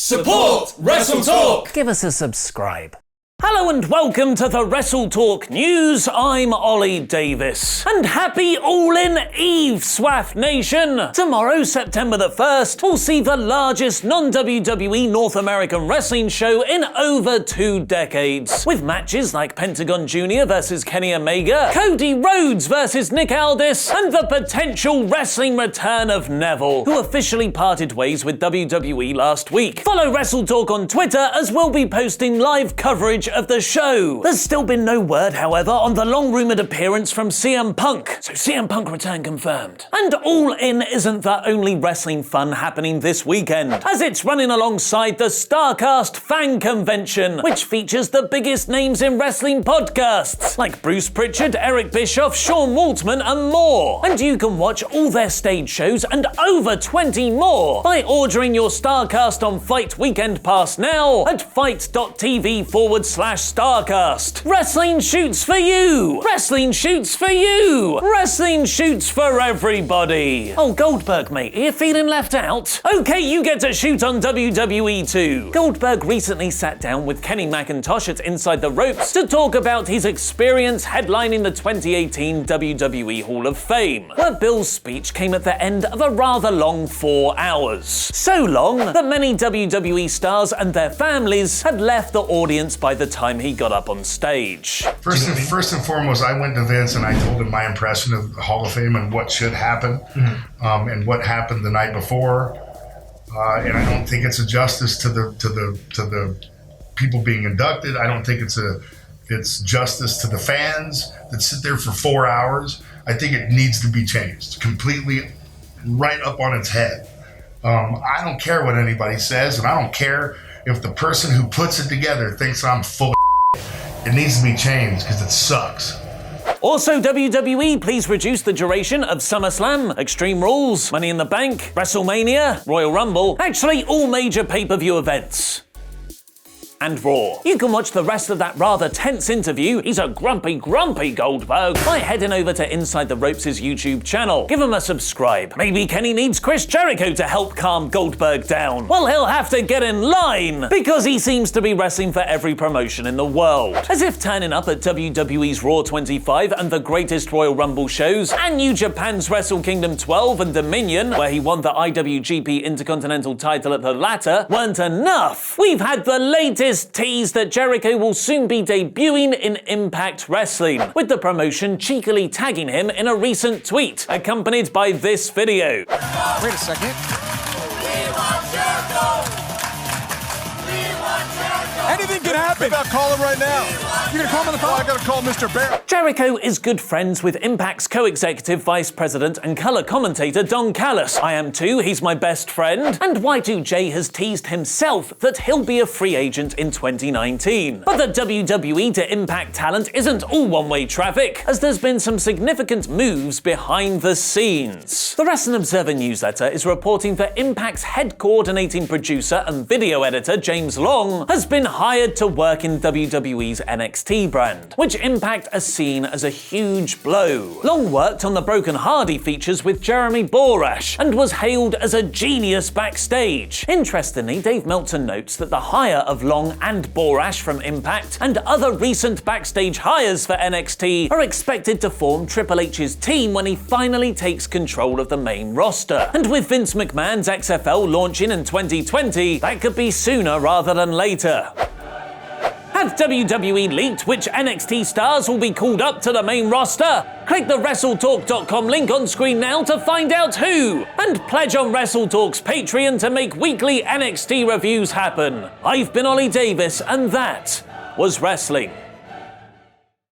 Support WrestleTalk! Give us a subscribe. Hello and welcome to the WrestleTalk News. I'm Ollie Davis. And happy All-In Eve, Swaff Nation! Tomorrow, September the 1st, will see the largest non-WWE North American wrestling show in over 2 decades. With matches like Pentagon Jr. versus Kenny Omega, Cody Rhodes versus Nick Aldis, and the potential wrestling return of Neville, who officially parted ways with WWE last week. Follow WrestleTalk on Twitter as we'll be posting live coverage of the show. There's still been no word, however, on the long-rumoured appearance from CM Punk, so CM Punk return confirmed. And All In isn't the only wrestling fun happening this weekend, as it's running alongside the StarCast Fan Convention, which features the biggest names in wrestling podcasts, like Bruce Pritchard, Eric Bischoff, Sean Waltman, and more. And you can watch all their stage shows and over 20 more by ordering your StarCast on Fight Weekend Pass now at fight.tv/StarCast. Wrestling shoots for you! Wrestling shoots for you! Wrestling shoots for everybody! Oh, Goldberg, mate, are you feeling left out? Okay, you get to shoot on WWE too. Goldberg recently sat down with Kenny McIntosh at Inside the Ropes to talk about his experience headlining the 2018 WWE Hall of Fame, where Bill's speech came at the end of a rather long 4 hours. So long that many WWE stars and their families had left the audience by the time he got up on stage. First and foremost, I went to Vince and I told him my impression of the Hall of Fame and what should happen, and what happened the night before. And I don't think it's a justice to the people being inducted. I don't think it's justice to the fans that sit there for 4 hours. I think it needs to be changed completely, right up on its head. I don't care what anybody says, and I don't care if the person who puts it together thinks I'm full of shit. It needs to be changed because it sucks. Also, WWE, please reduce the duration of SummerSlam, Extreme Rules, Money in the Bank, WrestleMania, Royal Rumble, actually all major pay-per-view events. And Raw. You can watch the rest of that rather tense interview, he's a grumpy Goldberg, by heading over to Inside the Ropes' YouTube channel. Give him a subscribe. Maybe Kenny needs Chris Jericho to help calm Goldberg down. Well, he'll have to get in line, because he seems to be wrestling for every promotion in the world. As if turning up at WWE's Raw 25 and the Greatest Royal Rumble shows, and New Japan's Wrestle Kingdom 12 and Dominion, where he won the IWGP Intercontinental title at the latter, weren't enough. We've had the latest tease that Jericho will soon be debuting in Impact Wrestling, with the promotion cheekily tagging him in a recent tweet, accompanied by this video. Wait a second. We want Jericho! We want Jericho! Anything can happen. Maybe I'll call him right now. You gonna call him on the phone? I gotta call Mr. Bear. Jericho is good friends with Impact's co-executive vice president and color commentator Don Callis. I am too, he's my best friend. And Y2J has teased himself that he'll be a free agent in 2019. But the WWE to Impact talent isn't all one-way traffic, as there's been some significant moves behind the scenes. The Wrestling Observer newsletter is reporting that Impact's head coordinating producer and video editor James Long has been hired to work in WWE's NXT brand, which Impact are seen as a huge blow. Long worked on the Broken Hardy features with Jeremy Borash and was hailed as a genius backstage. Interestingly, Dave Meltzer notes that the hire of Long and Borash from Impact and other recent backstage hires for NXT are expected to form Triple H's team when he finally takes control of the main roster. And with Vince McMahon's XFL launching in 2020, that could be sooner rather than later. Have WWE leaked which NXT stars will be called up to the main roster? Click the WrestleTalk.com link on screen now to find out who, and pledge on WrestleTalk's Patreon to make weekly NXT reviews happen. I've been Ollie Davis, and that was wrestling.